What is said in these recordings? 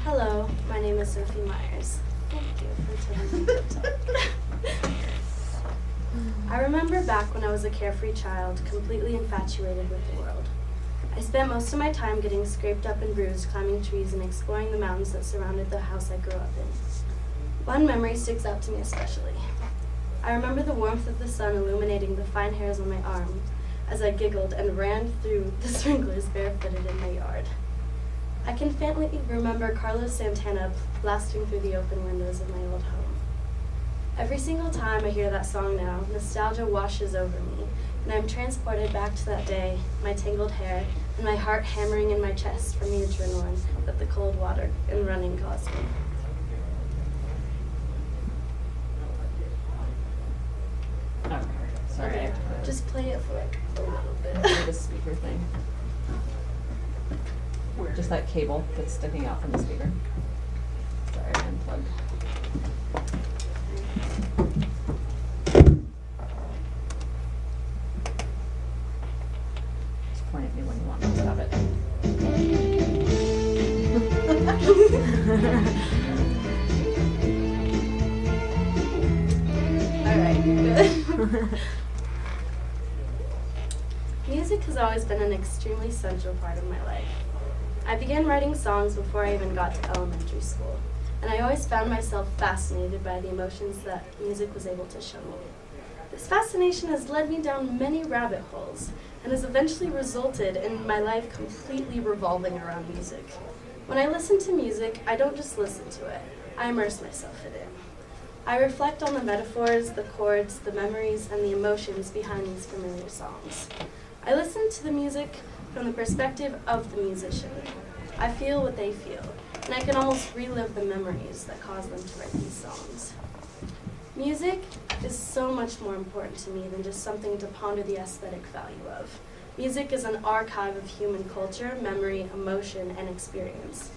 Hello, my name is Sophie Meiers. Thank you for telling me to talk. I remember back when I was a carefree child, completely infatuated with the world. I spent most of my time getting scraped up and bruised, climbing trees and exploring the mountains that surrounded the house I grew up in. One memory sticks out to me especially. I remember the warmth of the sun illuminating the fine hairs on my arm as I giggled and ran through the sprinklers barefooted in my yard. I can faintly remember Carlos Santana blasting through the open windows of my old home. Every single time I hear that song now, nostalgia washes over me, and I'm transported back to that day, my tangled hair, and my heart hammering in my chest from the adrenaline that the cold water and running caused me. Okay, sorry. Okay, just play it for like a little bit. The speaker thing. Just that cable that's sticking out from the speaker. Sorry, I unplugged. Just point at me when you want me to stop it. Alright, good. Music has always been an extremely central part of my life. I began writing songs before I even got to elementary school, and I always found myself fascinated by the emotions that music was able to show me. This fascination has led me down many rabbit holes, and has eventually resulted in my life completely revolving around music. When I listen to music, I don't just listen to it, I immerse myself in it. I reflect on the metaphors, the chords, the memories, and the emotions behind these familiar songs. I listen to the music from the perspective of the musician. I feel what they feel, and I can almost relive the memories that caused them to write these songs. Music is so much more important to me than just something to ponder the aesthetic value of. Music is an archive of human culture, memory, emotion, and experience.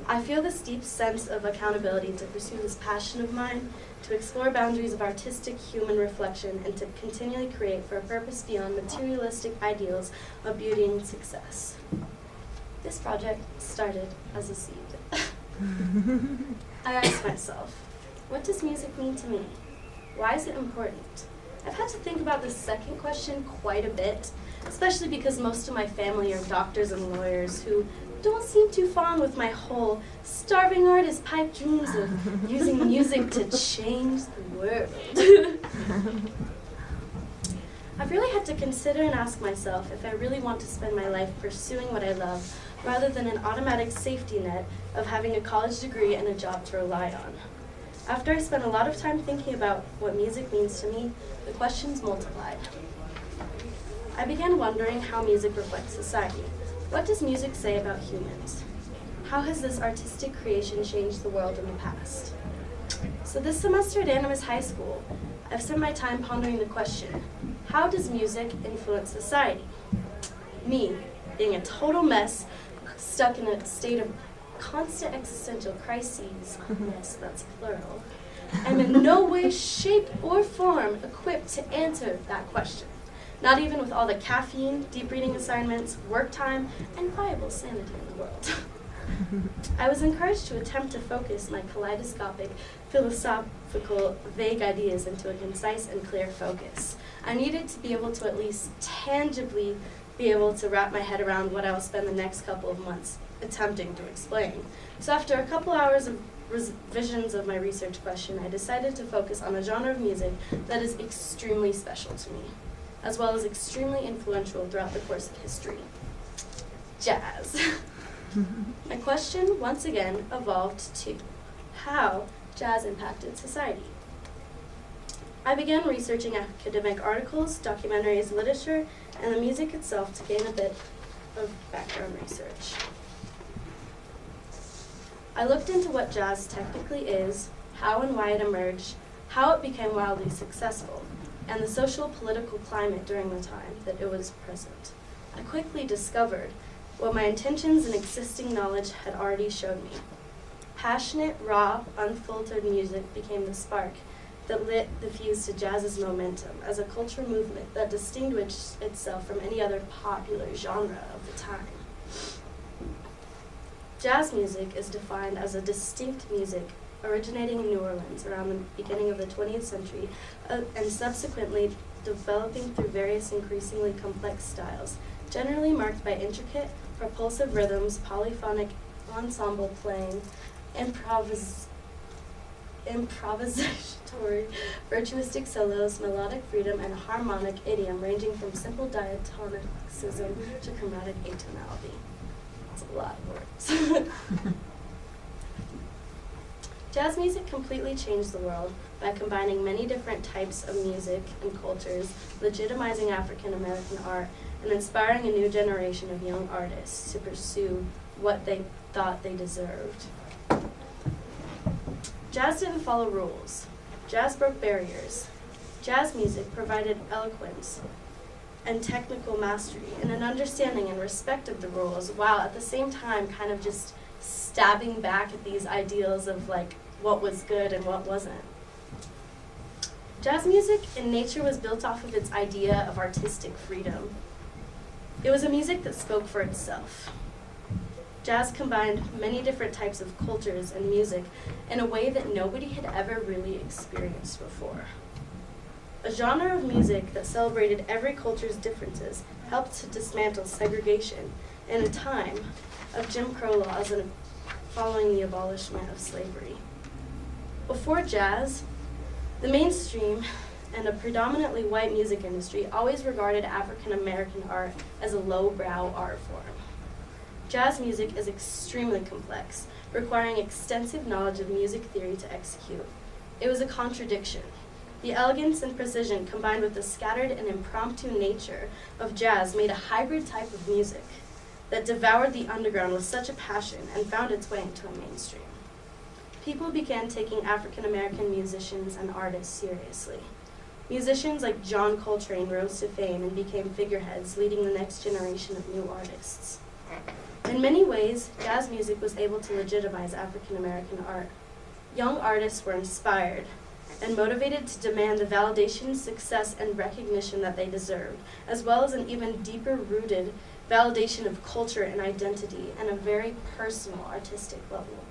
I feel this deep sense of accountability to pursue this passion of mine, to explore boundaries of artistic human reflection, and to continually create for a purpose beyond materialistic ideals of beauty and success. This project started as a seed. I asked myself, what does music mean to me? Why is it important? I've had to think about this second question quite a bit, especially because most of my family are doctors and lawyers who don't seem too fond with my whole starving artist pipe dreams of using music to change the world. I've really had to consider and ask myself if I really want to spend my life pursuing what I love rather than an automatic safety net of having a college degree and a job to rely on. After I spent a lot of time thinking about what music means to me, the questions multiplied. I began wondering how music reflects society. What does music say about humans? How has this artistic creation changed the world in the past? So this semester at Animas High School, I've spent my time pondering the question, how does music influence society? Me, being a total mess, stuck in a state of constant existential crises, yes, that's plural, am in no way, shape, or form equipped to answer that question. Not even with all the caffeine, deep reading assignments, work time, and viable sanity in the world. I was encouraged to attempt to focus my kaleidoscopic, philosophical, vague ideas into a concise and clear focus. I needed to be able to at least tangibly be able to wrap my head around what I will spend the next couple of months attempting to explain. So after a couple hours of revisions of my research question, I decided to focus on a genre of music that is extremely special to me, as well as extremely influential throughout the course of history. Jazz. My question, once again, evolved to how jazz impacted society. I began researching academic articles, documentaries, literature, and the music itself to gain a bit of background research. I looked into what jazz technically is, how and why it emerged, how it became wildly successful, and the social political climate during the time that it was present. I quickly discovered what my intentions and existing knowledge had already showed me. Passionate, raw, unfiltered music became the spark that lit the fuse to jazz's momentum as a cultural movement that distinguished itself from any other popular genre of the time. Jazz music is defined as a distinct music originating in New Orleans around the beginning of the 20th century and subsequently developing through various increasingly complex styles, generally marked by intricate, propulsive rhythms, polyphonic ensemble playing, improvisatory, virtuistic solos, melodic freedom, and harmonic idiom ranging from simple diatonicism to chromatic atonality. That's a lot of words. Jazz music completely changed the world by combining many different types of music and cultures, legitimizing African American art, and inspiring a new generation of young artists to pursue what they thought they deserved. Jazz didn't follow rules. Jazz broke barriers. Jazz music provided eloquence and technical mastery and an understanding and respect of the rules, while at the same time kind of just stabbing back at these ideals of like what was good and what wasn't. Jazz music in nature was built off of its idea of artistic freedom. It was a music that spoke for itself. Jazz combined many different types of cultures and music in a way that nobody had ever really experienced before. A genre of music that celebrated every culture's differences helped to dismantle segregation in a time of Jim Crow laws and following the abolishment of slavery. Before jazz, the mainstream and a predominantly white music industry always regarded African American art as a lowbrow art form. Jazz music is extremely complex, requiring extensive knowledge of music theory to execute. It was a contradiction. The elegance and precision combined with the scattered and impromptu nature of jazz made a hybrid type of music that devoured the underground with such a passion and found its way into a mainstream. People began taking African American musicians and artists seriously. Musicians like John Coltrane rose to fame and became figureheads, leading the next generation of new artists. In many ways, jazz music was able to legitimize African American art. Young artists were inspired and motivated to demand the validation, success, and recognition that they deserved, as well as an even deeper-rooted validation of culture and identity and a very personal artistic level.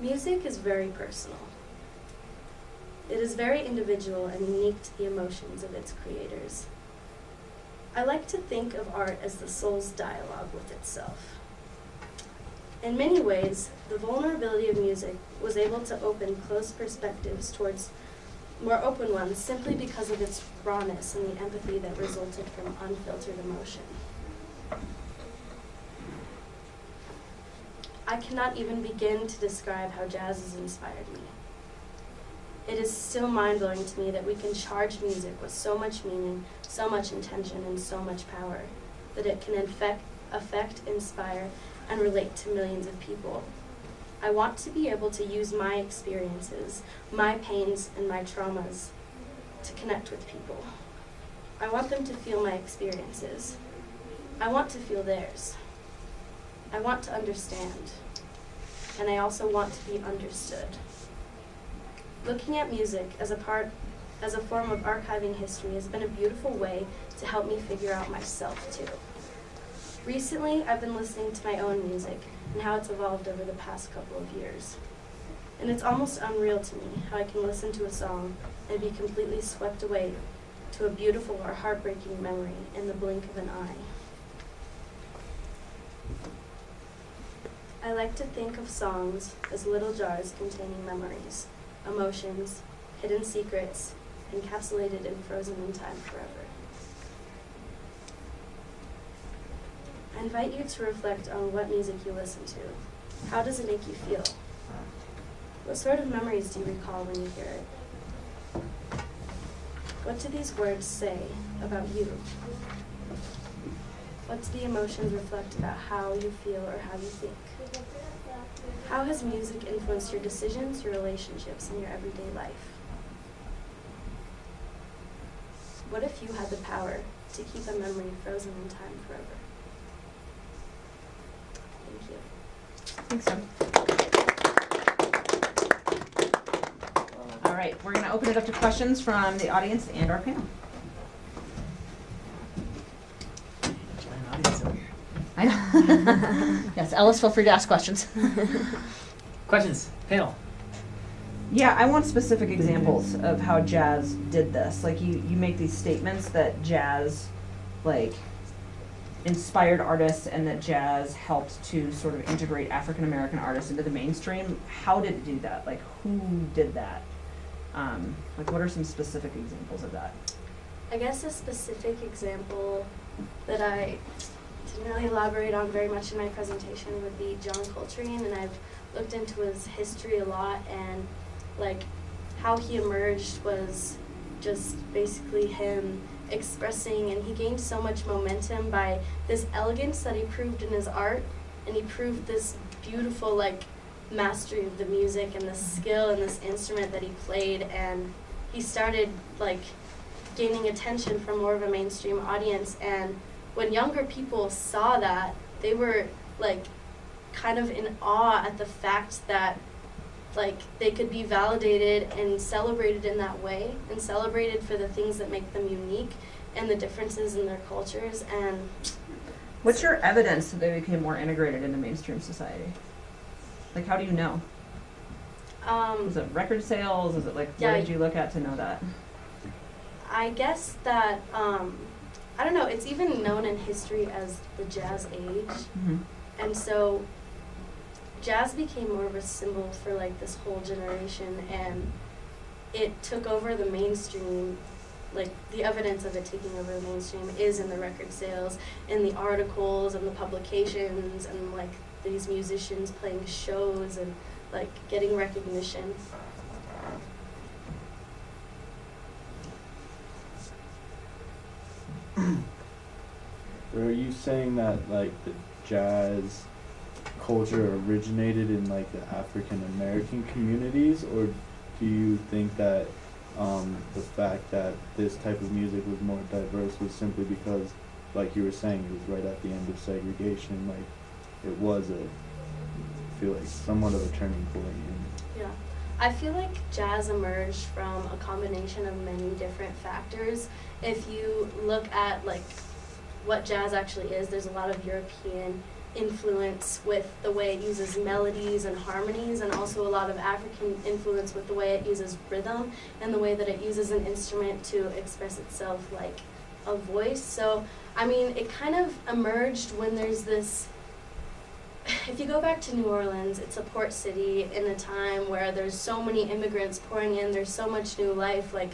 Music is very personal. It is very individual and unique to the emotions of its creators. I like to think of art as the soul's dialogue with itself. In many ways, the vulnerability of music was able to open closed perspectives towards more open ones simply because of its rawness and the empathy that resulted from unfiltered emotion. I cannot even begin to describe how jazz has inspired me. It is still mind-blowing to me that we can charge music with so much meaning, so much intention, and so much power, that it can affect, inspire, and relate to millions of people. I want to be able to use my experiences, my pains, and my traumas to connect with people. I want them to feel my experiences. I want to feel theirs. I want to understand. And I also want to be understood. Looking at music as a form of archiving history has been a beautiful way to help me figure out myself too. Recently, I've been listening to my own music and how it's evolved over the past couple of years. And it's almost unreal to me how I can listen to a song and be completely swept away to a beautiful or heartbreaking memory in the blink of an eye. I like to think of songs as little jars containing memories, emotions, hidden secrets, encapsulated and frozen in time forever. I invite you to reflect on what music you listen to. How does it make you feel? What sort of memories do you recall when you hear it? What do these words say about you? What do the emotions reflect about how you feel or how you think? How has music influenced your decisions, your relationships, and your everyday life? What if you had the power to keep a memory frozen in time forever? Thank you. Thanks, Em. All right, we're going to open it up to questions from the audience and our panel. I Yes, Ellis, feel free to ask questions. Questions, panel. Yeah, I want specific examples of how jazz did this. Like you make these statements that jazz, like, inspired artists and that jazz helped to sort of integrate African American artists into the mainstream. How did it do that? Like, who did that? Like, what are some specific examples of that? I guess a specific example that I didn't really elaborate on very much in my presentation would be John Coltrane, and I've looked into his history a lot, and like how he emerged was just basically him expressing, and he gained so much momentum by this elegance that he proved in his art, and he proved this beautiful like mastery of the music and the skill in this instrument that he played, and he started like gaining attention from more of a mainstream audience. And when younger people saw that, they were like kind of in awe at the fact that like they could be validated and celebrated in that way, and celebrated for the things that make them unique and the differences in their cultures. And what's your evidence that they became more integrated into mainstream society? Like, how do you know? Is it record sales? Is it like, yeah, what did you look at to know that? I guess that I don't know, it's even known in history as the jazz age. Mm-hmm. And so jazz became more of a symbol for like this whole generation, and it took over the mainstream. Like the evidence of it taking over the mainstream is in the record sales, in the articles and the publications, and like these musicians playing shows and like getting recognition. Are you saying that like the jazz culture originated in like the African American communities, or do you think that the fact that this type of music was more diverse was simply because, like you were saying, it was right at the end of segregation, like it was I feel like somewhat of a turning point? Yeah. I feel like jazz emerged from a combination of many different factors. If you look at like what jazz actually is, there's a lot of European influence with the way it uses melodies and harmonies, and also a lot of African influence with the way it uses rhythm and the way that it uses an instrument to express itself like a voice. So, I mean, it kind of emerged when there's this, if you go back to New Orleans, it's a port city in a time where there's so many immigrants pouring in, there's so much new life, like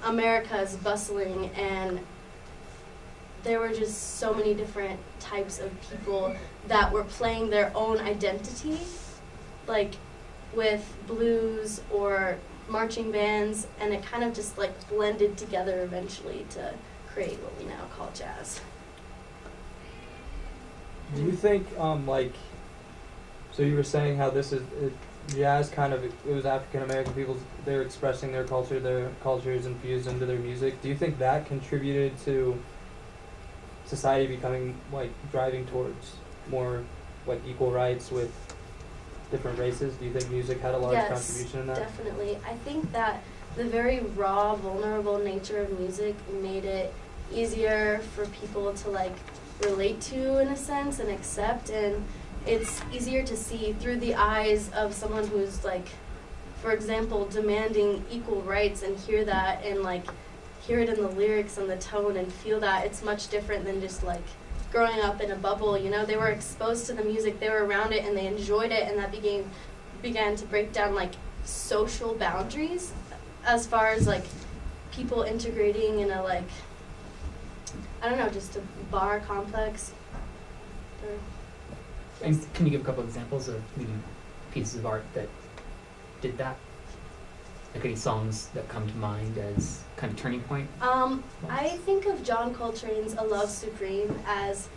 America is bustling, and there were just so many different types of people that were playing their own identity, like with blues or marching bands, and it kind of just like blended together eventually to create what we now call jazz. Do you think, like, so you were saying how this is, jazz kind of, it was African American people, they're expressing their culture is infused into their music. Do you think that contributed to society becoming, like, driving towards more, like, equal rights with different races? Do you think music had a large contribution in that? Yes, definitely. I think that the very raw, vulnerable nature of music made it easier for people to, like, relate to in a sense and accept, and it's easier to see through the eyes of someone who's like, for example, demanding equal rights, and hear that and like hear it in the lyrics and the tone and feel that. It's much different than just like growing up in a bubble, you know. They were exposed to the music, they were around it, and they enjoyed it, and that began to break down like social boundaries as far as like people integrating in a like, I don't know, just a bar complex. And can you give a couple examples of maybe pieces of art that did that? Like any songs that come to mind as kind of turning point? I think of John Coltrane's A Love Supreme as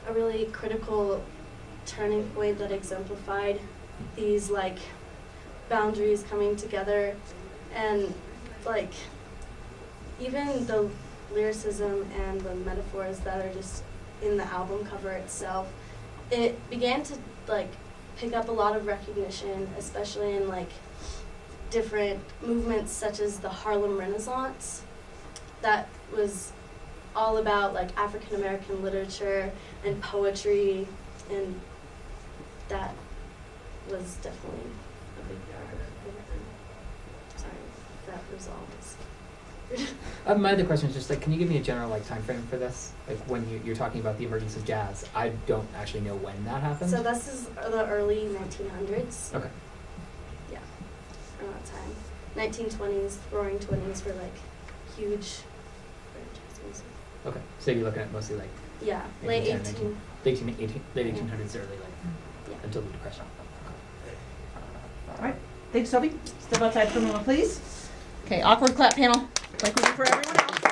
a really critical turning point that exemplified these like boundaries coming together, and like even the lyricism and the metaphors that are just in the album cover itself, it began to like pick up a lot of recognition, especially in like different movements such as the Harlem Renaissance. That was all about like African American literature and poetry, and that was definitely a big part of it. Sorry, that resolves. My other question is just like, can you give me a general like time frame for this? Like when you're talking about the emergence of jazz, I don't actually know when that happened. So this is the early 1900s. Okay. Yeah, around that time. 1920s, roaring 20s were like huge for jazz music. Okay. So you're looking at mostly like Yeah, maybe late 10, 18. late 1800s, early like Yeah. until the Depression. All right, thanks, Sophie. Step outside for a moment, please. Okay, awkward clap panel, like we do for everyone else.